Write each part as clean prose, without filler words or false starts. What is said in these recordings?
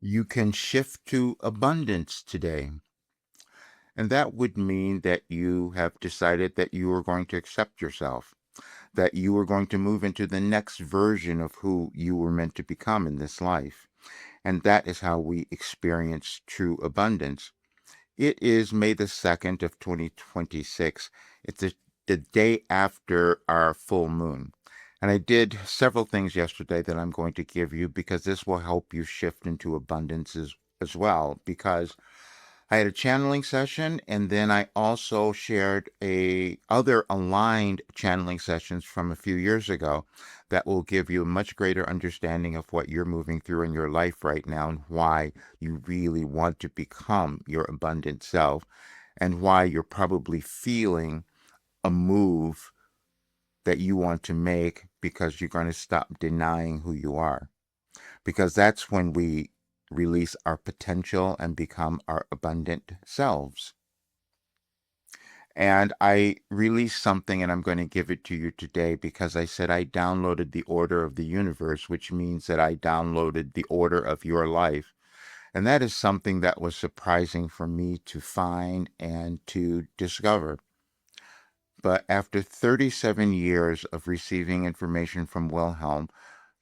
You can shift to abundance today. And that would mean that you have decided that you are going to accept yourself, that you are going to move into the next version of who you were meant to become in this life. And that is how we experience true abundance. It is May the 2nd of 2026. It's the day after our full moon. And I did several things yesterday that I'm going to give you because this will help you shift into abundance as well. Because I had a channeling session, and then I also shared a other aligned channeling sessions from a few years ago that will give you a much greater understanding of what you're moving through in your life right now and why you really want to become your abundant self and why you're probably feeling a move that you want to make because you're going to stop denying who you are. Because that's when we release our potential and become our abundant selves. And I released something and I'm going to give it to you today because I said I downloaded the order of the universe, which means that I downloaded the order of your life. And that is something that was surprising for me to find and to discover. But after 37 years of receiving information from Wilhelm,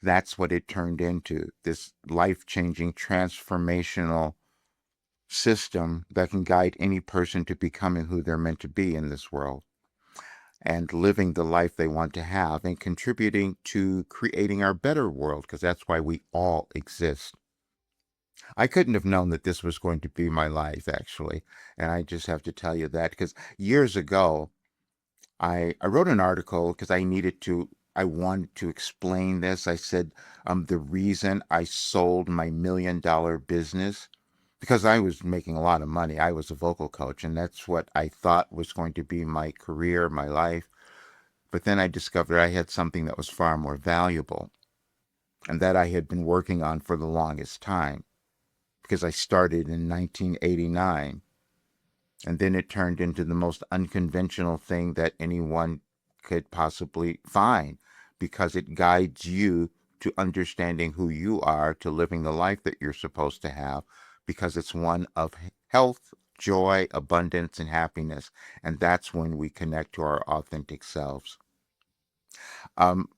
that's what it turned into, this life-changing, transformational system that can guide any person to becoming who they're meant to be in this world and living the life they want to have and contributing to creating our better world, because that's why we all exist. I couldn't have known that this was going to be my life, actually. And I just have to tell you that because years ago, I wrote an article because I wanted to explain this. I said, the reason I sold my $1 million business, because I was making a lot of money. I was a vocal coach, and that's what I thought was going to be my career, my life. But then I discovered I had something that was far more valuable and that I had been working on for the longest time because I started in 1989. And then it turned into the most unconventional thing that anyone could possibly find because it guides you to understanding who you are, to living the life that you're supposed to have, because it's one of health, joy, abundance, and happiness. And that's when we connect to our authentic selves. Um,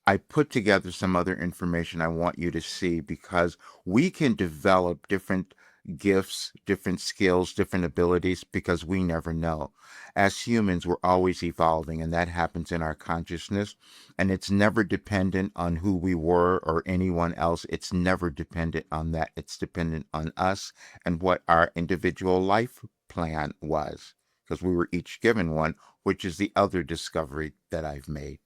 I put together some other information I want you to see because we can develop different gifts, different skills, different abilities because we never know. As humans, we're always evolving, and that happens in our consciousness. And it's never dependent on who we were or anyone else. It's never dependent on that. It's dependent on us and what our individual life plan was because we were each given one, which is the other discovery that I've made.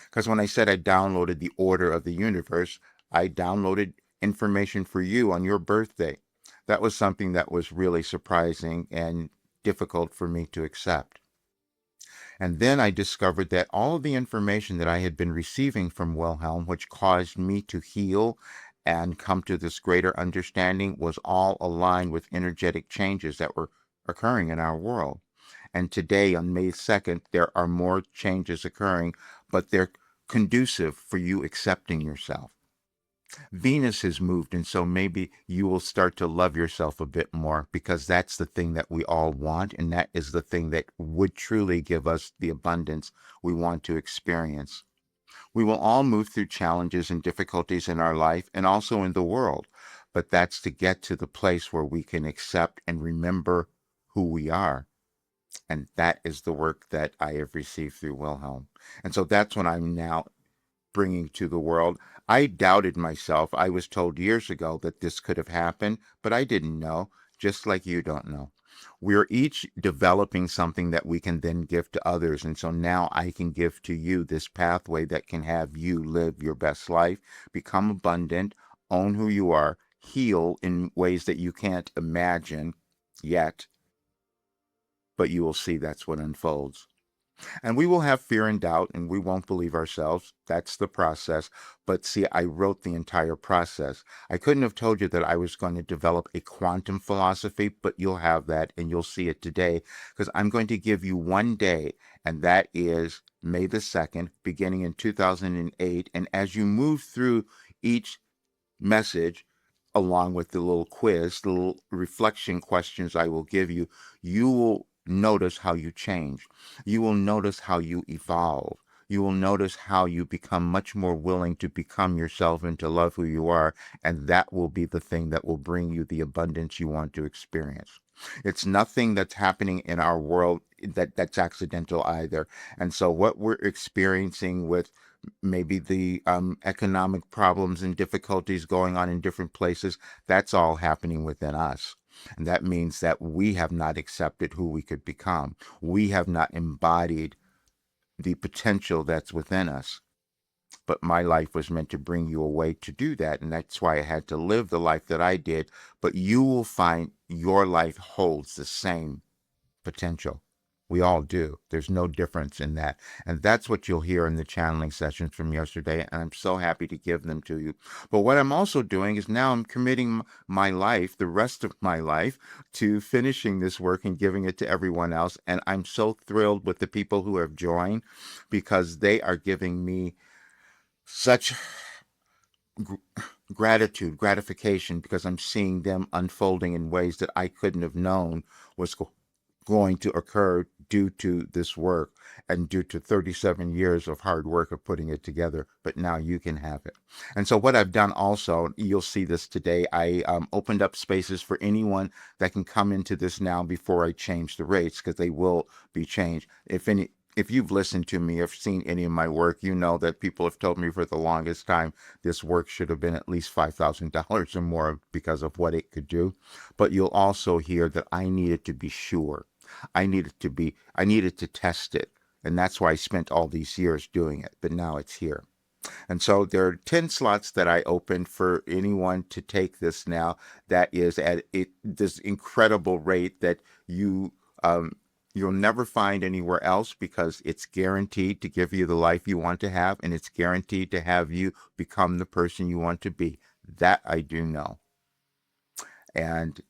Because when I said I downloaded the order of the universe, I downloaded information for you on your birthday. That was something that was really surprising and difficult for me to accept. And then I discovered that all of the information that I had been receiving from Wilhelm, which caused me to heal and come to this greater understanding, was all aligned with energetic changes that were occurring in our world. And today, on May 2nd, there are more changes occurring, but they're conducive for you accepting yourself. Venus has moved, and so maybe you will start to love yourself a bit more because that's the thing that we all want, and that is the thing that would truly give us the abundance we want to experience. We will all move through challenges and difficulties in our life and also in the world, but that's to get to the place where we can accept and remember who we are. And that is the work that I have received through Wilhelm. And so that's what I'm now bringing to the world. I doubted myself. I was told years ago that this could have happened, but I didn't know, just like you don't know. We're each developing something that we can then give to others. And so now I can give to you this pathway that can have you live your best life, become abundant, own who you are, heal in ways that you can't imagine yet, but you will see that's what unfolds. And we will have fear and doubt, and we won't believe ourselves. That's the process. But see, I wrote the entire process. I couldn't have told you that I was going to develop a quantum philosophy, but you'll have that, and you'll see it today, because I'm going to give you one day, and that is May the 2nd, beginning in 2008. And as you move through each message, along with the little quiz, the little reflection questions I will give you, you will notice how you change. You will notice how you evolve. You will notice how you become much more willing to become yourself and to love who you are. And that will be the thing that will bring you the abundance you want to experience. It's nothing that's happening in our world that's accidental either. And so, what we're experiencing with maybe the economic problems and difficulties going on in different places, that's all happening within us. And that means that we have not accepted who we could become. We have not embodied the potential that's within us. But my life was meant to bring you a way to do that. And that's why I had to live the life that I did. But you will find your life holds the same potential. We all do. There's no difference in that. And that's what you'll hear in the channeling sessions from yesterday. And I'm so happy to give them to you. But what I'm also doing is now I'm committing my life, the rest of my life, to finishing this work and giving it to everyone else. And I'm so thrilled with the people who have joined because they are giving me such gratification because I'm seeing them unfolding in ways that I couldn't have known was going to occur due to this work and due to 37 years of hard work of putting it together. But now you can have it. And so, what I've done also, you'll see this today, I opened up spaces for anyone that can come into this now before I change the rates because they will be changed. If you've listened to me or seen any of my work, you know that people have told me for the longest time this work should have been at least $5,000 or more because of what it could do. But you'll also hear that I needed to be sure. I needed to test it. And that's why I spent all these years doing it. But now it's here. And so there are 10 slots that I opened for anyone to take this now. That is at this incredible rate that um, you'll never find anywhere else because it's guaranteed to give you the life you want to have and it's guaranteed to have you become the person you want to be. That I do know. And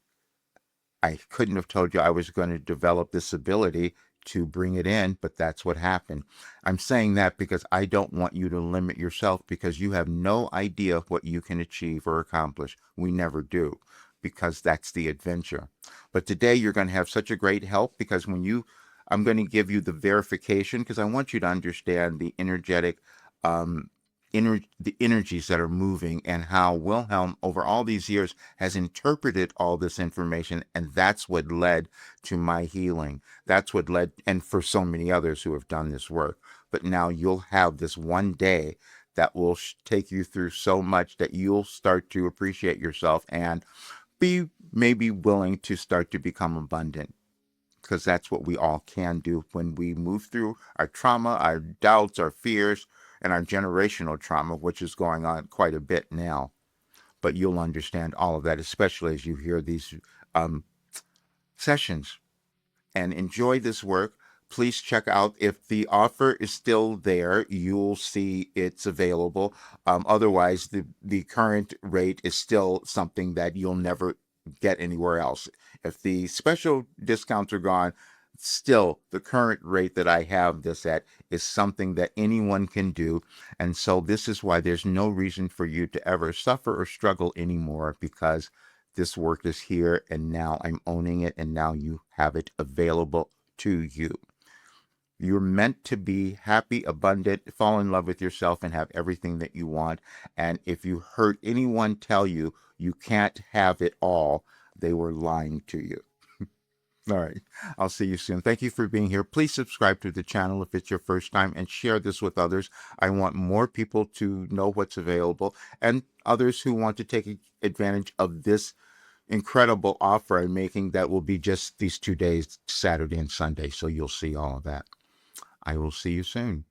I couldn't have told you I was going to develop this ability to bring it in, but that's what happened. I'm saying that because I don't want you to limit yourself because you have no idea what you can achieve or accomplish. We never do because that's the adventure. But today you're going to have such a great help because I'm going to give you the verification because I want you to understand the energetic um, the energies that are moving and how Wilhelm, over all these years, has interpreted all this information. And that's what led to my healing. That's what led, and for so many others who have done this work. But now you'll have this one day that will take you through so much that you'll start to appreciate yourself and be maybe willing to start to become abundant because that's what we all can do when we move through our trauma, our doubts, our fears, and our generational trauma, which is going on quite a bit now. But you'll understand all of that, especially as you hear these um, sessions and enjoy this work. Please check out if the offer is still there. You'll see it's available. Otherwise, the current rate is still something that you'll never get anywhere else. If the special discounts are gone, still the current rate that I have this at is something that anyone can do. And so this is why there's no reason for you to ever suffer or struggle anymore because this work is here and now I'm owning it and now you have it available to you. You're meant to be happy, abundant, fall in love with yourself, and have everything that you want. And if you heard anyone tell you you can't have it all, they were lying to you. All right. I'll see you soon. Thank you for being here. Please subscribe to the channel if it's your first time and share this with others. I want more people to know what's available and others who want to take advantage of this incredible offer I'm making that will be just these 2 days, Saturday and Sunday. So you'll see all of that. I will see you soon.